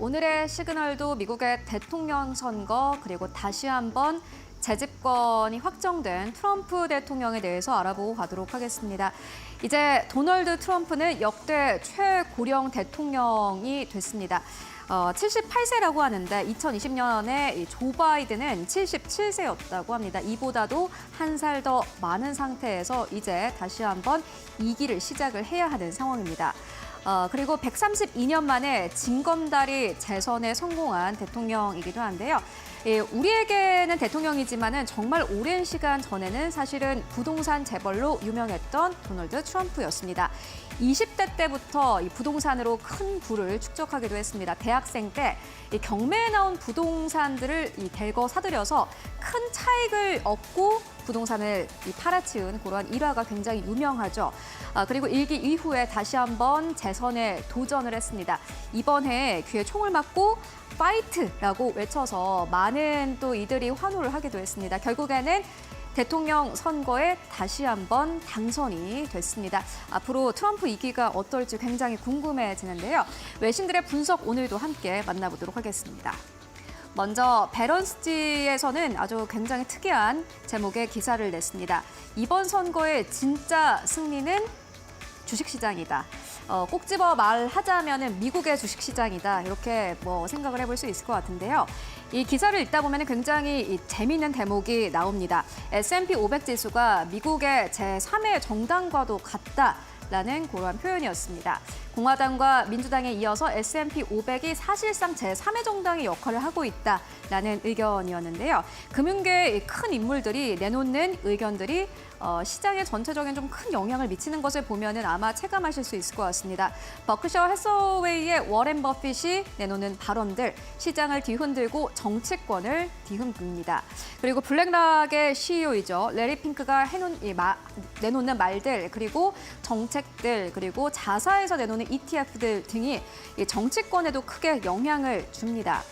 오늘의 시그널도 미국의 대통령 선거 그리고 다시 한번 재집권이 확정된 트럼프 대통령에 대해서 알아보고 가도록 하겠습니다. 이제 도널드 트럼프는 역대 최고령 대통령이 됐습니다. 78세라고 하는데 2020년에 조 바이든은 77세였다고 합니다. 이보다도 한 살 더 많은 상태에서 이제 다시 한번 2기를 시작을 해야 하는 상황입니다. 그리고 132년 만에 징검다리 재선에 성공한 대통령이기도 한데요. 우리에게는 대통령이지만은 정말 오랜 시간 전에는 사실은 부동산 재벌로 유명했던 도널드 트럼프였습니다. 20대 때부터 이 부동산으로 큰 부를 축적하기도 했습니다. 대학생 때 이 경매에 나온 부동산들을 대거 사들여서 큰 차익을 얻고 부동산을 팔아치운 그러한 일화가 굉장히 유명하죠. 그리고 일기 이후에 다시 한번 재선에 도전을 했습니다. 이번 해에 귀에 총을 맞고 파이트라고 외쳐서 많은 또 이들이 환호를 하기도 했습니다. 결국에는 대통령 선거에 다시 한번 당선이 됐습니다. 앞으로 트럼프 2기가 어떨지 굉장히 궁금해지는데요. 외신들의 분석 오늘도 함께 만나보도록 하겠습니다. 먼저 배런스지에서는 아주 굉장히 특이한 제목의 기사를 냈습니다. 이번 선거의 진짜 승리는 주식시장이다. 꼭 집어 말하자면은 미국의 주식시장이다. 이렇게 생각을 해볼 수 있을 것 같은데요. 이 기사를 읽다 보면 굉장히 재미있는 대목이 나옵니다. S&P 500 지수가 미국의 제3의 정당과도 같다라는 그러한 표현이었습니다. 공화당과 민주당에 이어서 S&P 500이 사실상 제3의 정당의 역할을 하고 있다라는 의견이었는데요. 금융계의 큰 인물들이 내놓는 의견들이 시장에 전체적인 좀 큰 영향을 미치는 것을 보면은 아마 체감하실 수 있을 것 같습니다. 버크셔 해서웨이의 워렌 버핏이 내놓는 발언들, 시장을 뒤흔들고 정치권을 뒤흔듭니다. 그리고 블랙락의 CEO이죠. 레리 핑크가 내놓는 말들, 그리고 정책들, 그리고 자사에서 내놓는 ETF들 등이 정치권에도 크게 영향을 줍니다.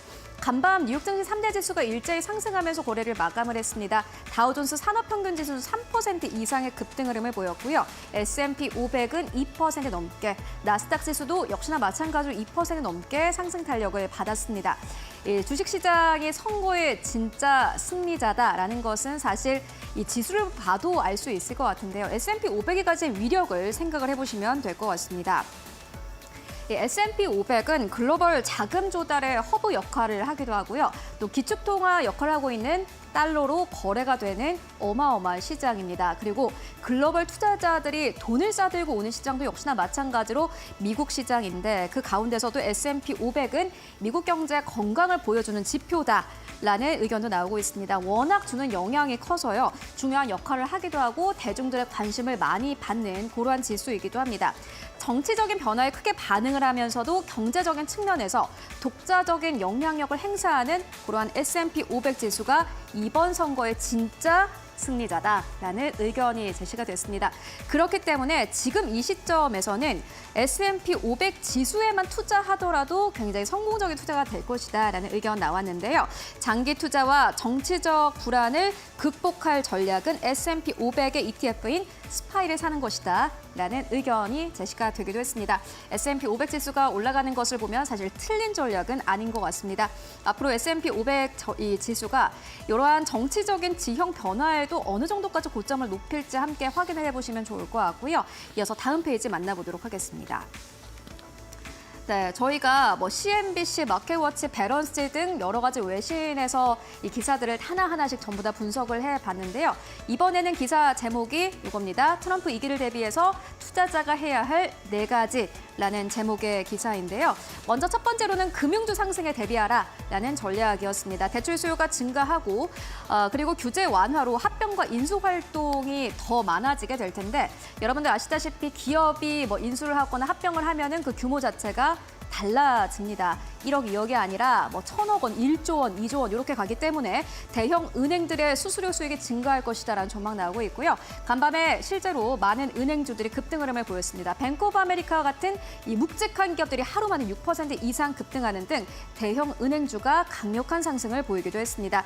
간밤 뉴욕 증시 3대 지수가 일제히 상승하면서 거래를 마감을 했습니다. 다우존스 산업평균지수 3% 이상의 급등 흐름을 보였고요. S&P 500은 2% 넘게, 나스닥 지수도 역시나 마찬가지로 2% 넘게 상승 탄력을 받았습니다. 주식시장이 선거의 진짜 승리자다라는 것은 사실 이 지수를 봐도 알 수 있을 것 같은데요. S&P 500이 가진 위력을 생각을 해보시면 될 것 같습니다. S&P 500은 글로벌 자금 조달의 허브 역할을 하기도 하고요. 또 기축통화 역할을 하고 있는 달러로 거래가 되는 어마어마한 시장입니다. 그리고 글로벌 투자자들이 돈을 싸들고 오는 시장도 역시나 마찬가지로 미국 시장인데 그 가운데서도 S&P 500은 미국 경제 건강을 보여주는 지표다라는 의견도 나오고 있습니다. 워낙 주는 영향이 커서요. 중요한 역할을 하기도 하고 대중들의 관심을 많이 받는 그러한 지수이기도 합니다. 정치적인 변화에 크게 반응을 하면서도 경제적인 측면에서 독자적인 영향력을 행사하는 그러한 S&P 500 지수가 이번 선거의 진짜 승리자다라는 의견이 제시가 됐습니다. 그렇기 때문에 지금 이 시점에서는 S&P 500 지수에만 투자하더라도 굉장히 성공적인 투자가 될 것이다라는 의견 나왔는데요. 장기 투자와 정치적 불안을 극복할 전략은 S&P 500의 ETF인 스파이를 사는 것이다라는 의견이 제시가 되기도 했습니다. S&P 500 지수가 올라가는 것을 보면 사실 틀린 전략은 아닌 것 같습니다. 앞으로 S&P 500 지수가 이러한 정치적인 지형 변화에도 어느 정도까지 고점을 높일지 함께 확인을 해보시면 좋을 것 같고요. 이어서 다음 페이지 만나보도록 하겠습니다. 네, 저희가 CNBC, 마켓워치, 배런스 등 여러 가지 외신에서 이 기사들을 하나하나씩 전부 다 분석을 해봤는데요. 이번에는 기사 제목이 이겁니다. 트럼프 2기를 대비해서 투자자가 해야 할 4가지라는 제목의 기사인데요. 먼저 첫 번째로는 금융주 상승에 대비하라라는 전략이었습니다. 대출 수요가 증가하고 그리고 규제 완화로 합병과 인수 활동이 더 많아지게 될 텐데 여러분들 아시다시피 기업이 인수를 하거나 합병을 하면은 그 규모 자체가 달라집니다. 1억, 2억이 아니라 1,000억 원, 1조 원, 2조 원 이렇게 가기 때문에 대형 은행들의 수수료 수익이 증가할 것이다라는 전망 나오고 있고요. 간밤에 실제로 많은 은행주들이 급등 흐름을 보였습니다. 뱅크 오브 아메리카 같은 이 묵직한 기업들이 하루 만에 6% 이상 급등하는 등 대형 은행주가 강력한 상승을 보이기도 했습니다.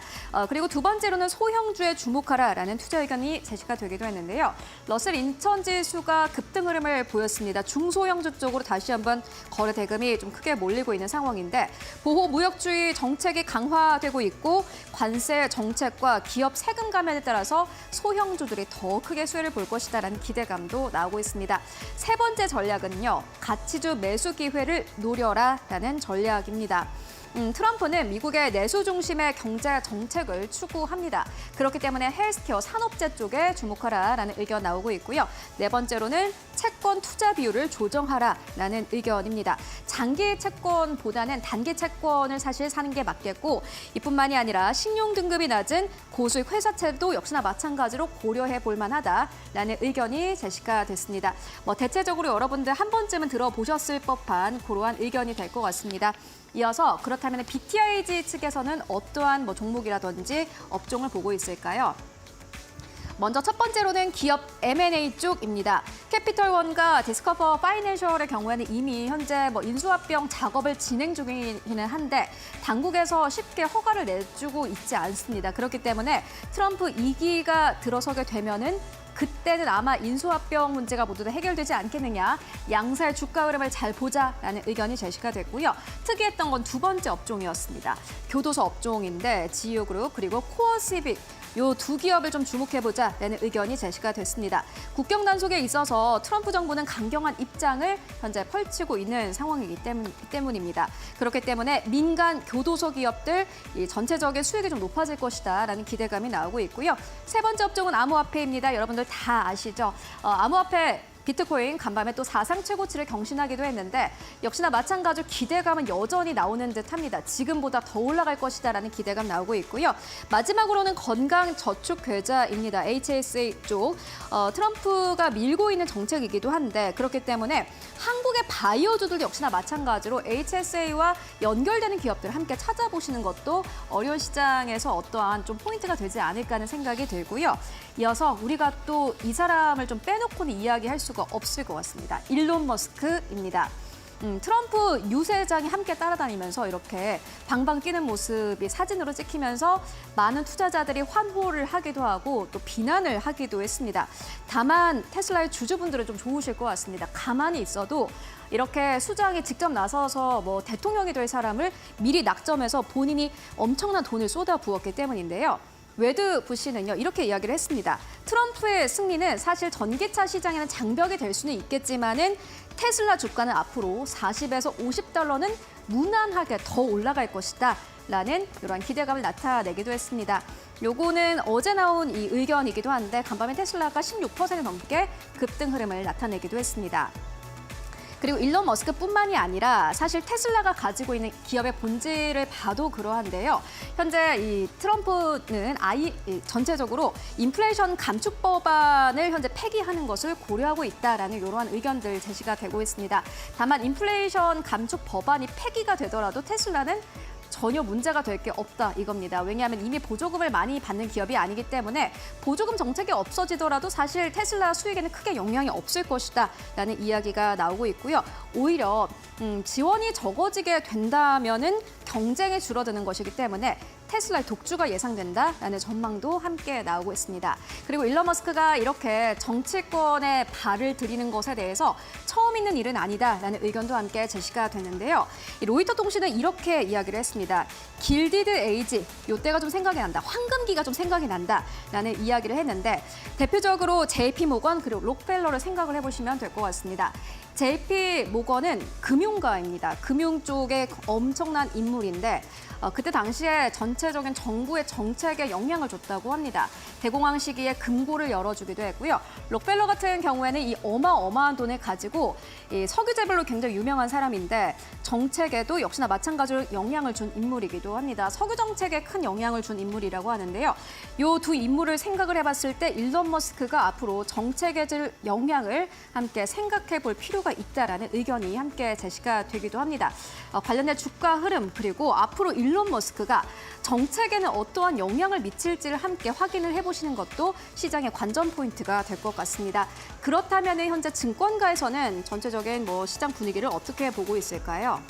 그리고 두 번째로는 소형주에 주목하라라는 투자 의견이 제시가 되기도 했는데요. 러셀 인천 지수가 급등 흐름을 보였습니다. 중소형주 쪽으로 다시 한번 거래 대금이 의견들이 좀 크게 몰리고 있는 상황인데 보호무역주의 정책이 강화되고 있고 관세 정책과 기업 세금 감면에 따라서 소형주들이 더 크게 수혜를 볼 것이다라는 기대감도 나오고 있습니다. 세 번째 전략은요. 가치주 매수 기회를 노려라라는 전략입니다. 트럼프는 미국의 내수 중심의 경제 정책을 추구합니다. 그렇기 때문에 헬스케어 산업재 쪽에 주목하라라는 의견 나오고 있고요. 네 번째로는 채권 투자 비율을 조정하라라는 의견입니다. 장기 채권보다는 단기 채권을 사실 사는 게 맞겠고 이뿐만이 아니라 신용 등급이 낮은 고수익 회사채도 역시나 마찬가지로 고려해 볼 만하다라는 의견이 제시가 됐습니다. 대체적으로 여러분들 한 번쯤은 들어보셨을 법한 그러한 의견이 될 것 같습니다. 이어서 그렇다면 BTIG 측에서는 어떠한 종목이라든지 업종을 보고 있을까요? 먼저 첫 번째로는 기업 M&A 쪽입니다. 캐피털원과 디스커버 파이낸셜의 경우에는 이미 현재 인수합병 작업을 진행 중이기는 한데 당국에서 쉽게 허가를 내주고 있지 않습니다. 그렇기 때문에 트럼프 2기가 들어서게 되면은 그때는 아마 인수합병 문제가 모두 다 해결되지 않겠느냐. 양사의 주가 흐름을 잘 보자라는 의견이 제시가 됐고요. 특이했던 건 두 번째 업종이었습니다. 교도소 업종인데 지유그룹 그리고 코어시빅 요 두 기업을 좀 주목해보자라는 의견이 제시가 됐습니다. 국경 단속에 있어서 트럼프 정부는 강경한 입장을 현재 펼치고 있는 상황이기 때문입니다. 그렇기 때문에 민간 교도소 기업들 이 전체적인 수익이 좀 높아질 것이다라는 기대감이 나오고 있고요. 세 번째 업종은 암호화폐입니다. 여러분들 다 아시죠? 암호화폐 비트코인 간밤에 또 사상 최고치를 경신하기도 했는데 역시나 마찬가지로 기대감은 여전히 나오는 듯합니다. 지금보다 더 올라갈 것이다라는 기대감 나오고 있고요. 마지막으로는 건강저축계좌입니다. HSA 쪽 트럼프가 밀고 있는 정책이기도 한데 그렇기 때문에 한국의 바이오주들도 역시나 마찬가지로 HSA와 연결되는 기업들을 함께 찾아보시는 것도 어려운 시장에서 어떠한 좀 포인트가 되지 않을까 하는 생각이 들고요. 이어서 우리가 또 이 사람을 좀 빼놓고는 이야기할 수가 없을 것 같습니다. 일론 머스크입니다. 트럼프 유세장이 함께 따라다니면서 이렇게 방방 뛰는 모습이 사진으로 찍히면서 많은 투자자들이 환호를 하기도 하고 또 비난을 하기도 했습니다. 다만 테슬라의 주주분들은 좀 좋으실 것 같습니다. 가만히 있어도 이렇게 수장이 직접 나서서 대통령이 될 사람을 미리 낙점해서 본인이 엄청난 돈을 쏟아부었기 때문인데요. 웨드 부시는요, 이렇게 이야기를 했습니다. 트럼프의 승리는 사실 전기차 시장에는 장벽이 될 수는 있겠지만은 테슬라 주가는 앞으로 40에서 50달러는 무난하게 더 올라갈 것이다. 라는 이러한 기대감을 나타내기도 했습니다. 요거는 어제 나온 이 의견이기도 한데 간밤에 테슬라가 16% 넘게 급등 흐름을 나타내기도 했습니다. 그리고 일론 머스크뿐만이 아니라 사실 테슬라가 가지고 있는 기업의 본질을 봐도 그러한데요. 현재 이 트럼프는 전체적으로 인플레이션 감축 법안을 현재 폐기하는 것을 고려하고 있다라는 이러한 의견들 제시가 되고 있습니다. 다만 인플레이션 감축 법안이 폐기가 되더라도 테슬라는 전혀 문제가 될 게 없다 이겁니다. 왜냐하면 이미 보조금을 많이 받는 기업이 아니기 때문에 보조금 정책이 없어지더라도 사실 테슬라 수익에는 크게 영향이 없을 것이다라는 이야기가 나오고 있고요. 오히려 지원이 적어지게 된다면은 경쟁이 줄어드는 것이기 때문에 테슬라의 독주가 예상된다라는 전망도 함께 나오고 있습니다. 그리고 일론 머스크가 이렇게 정치권에 발을 들이는 것에 대해서 처음 있는 일은 아니다라는 의견도 함께 제시가 됐는데요. 로이터 통신은 이렇게 이야기를 했습니다. 길디드 에이지, 이때가 좀 생각이 난다. 황금기가 좀 생각이 난다라는 이야기를 했는데 대표적으로 JP 모건 그리고 록펠러를 생각을 해보시면 될 것 같습니다. JP 모건은 금융가입니다. 금융 쪽에 엄청난 인물인데 그때 당시에 전체적인 정부의 정책에 영향을 줬다고 합니다. 대공황 시기에 금고를 열어주기도 했고요. 록펠러 같은 경우에는 이 어마어마한 돈을 가지고 이 석유 재벌로 굉장히 유명한 사람인데 정책에도 역시나 마찬가지로 영향을 준 인물이기도 합니다. 석유 정책에 큰 영향을 준 인물이라고 하는데요. 이 두 인물을 생각을 해봤을 때 일론 머스크가 앞으로 정책에 줄 영향을 함께 생각해 볼 필요가 있다라는 의견이 함께 제시가 되기도 합니다. 관련된 주가 흐름 그리고 앞으로 일론 머스크가 정책에는 어떠한 영향을 미칠지를 함께 확인을 해보시는 것도 시장의 관전 포인트가 될 것 같습니다. 그렇다면 현재 증권가에서는 전체적인 시장 분위기를 어떻게 보고 있을까요?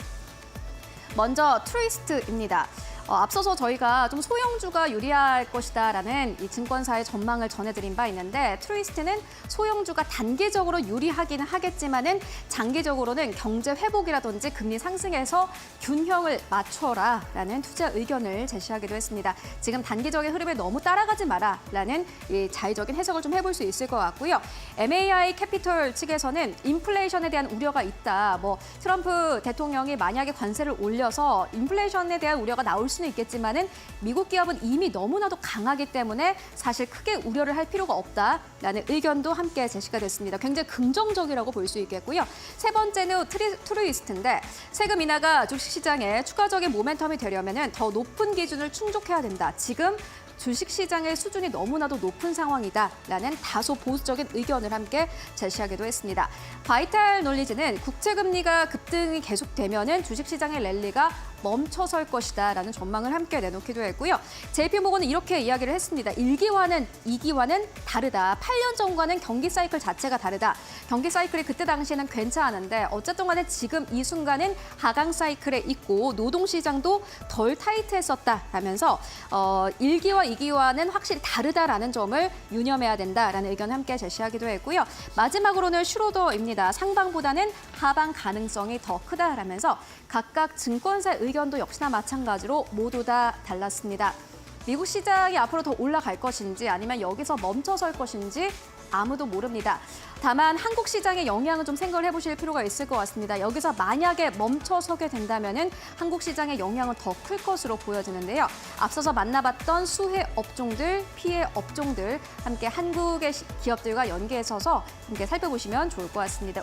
먼저 트위스트입니다. 앞서서 저희가 좀 소형주가 유리할 것이다라는 이 증권사의 전망을 전해드린 바 있는데 트루이스트는 소형주가 단기적으로 유리하기는 하겠지만은 장기적으로는 경제 회복이라든지 금리 상승에서 균형을 맞춰라라는 투자 의견을 제시하기도 했습니다. 지금 단기적인 흐름에 너무 따라가지 마라라는 이 자의적인 해석을 좀 해볼 수 있을 것 같고요. MAI 캐피털 측에서는 인플레이션에 대한 우려가 있다. 트럼프 대통령이 만약에 관세를 올려서 인플레이션에 대한 우려가 나올 수는 있겠지만은 미국 기업은 이미 너무나도 강하기 때문에 사실 크게 우려를 할 필요가 없다라는 의견도 함께 제시가 됐습니다. 굉장히 긍정적이라고 볼 수 있겠고요. 세 번째는 트루이스트인데 세금 인하가 주식시장에 추가적인 모멘텀이 되려면 더 높은 기준을 충족해야 된다. 지금 주식시장의 수준이 너무나도 높은 상황이다라는 다소 보수적인 의견을 함께 제시하기도 했습니다. 바이탈 놀리지는 국채금리가 급등이 계속되면은 주식시장의 랠리가 멈춰설 것이다라는 전망을 함께 내놓기도 했고요. JP모건은 이렇게 이야기를 했습니다. 1기와는 2기와는 다르다. 8년 전과는 경기 사이클 자체가 다르다. 경기 사이클이 그때 당시에는 괜찮았는데 어쨌든 간에 지금 이 순간은 하강 사이클에 있고 노동시장도 덜 타이트했었다라면서 1기와 2기와는 확실히 다르다라는 점을 유념해야 된다라는 의견을 함께 제시하기도 했고요. 마지막으로는 슈로더입니다. 상방보다는 하방 가능성이 더 크다라면서 각각 증권사 의견도 역시나 마찬가지로 모두 다 달랐습니다. 미국 시장이 앞으로 더 올라갈 것인지 아니면 여기서 멈춰설 것인지 아무도 모릅니다. 다만 한국 시장의 영향을 좀 생각을 해보실 필요가 있을 것 같습니다. 여기서 만약에 멈춰서게 된다면은 한국 시장의 영향은 더 클 것으로 보여지는데요. 앞서서 만나봤던 수혜 업종들, 피해 업종들 함께 한국의 기업들과 연계해서 함께 살펴보시면 좋을 것 같습니다.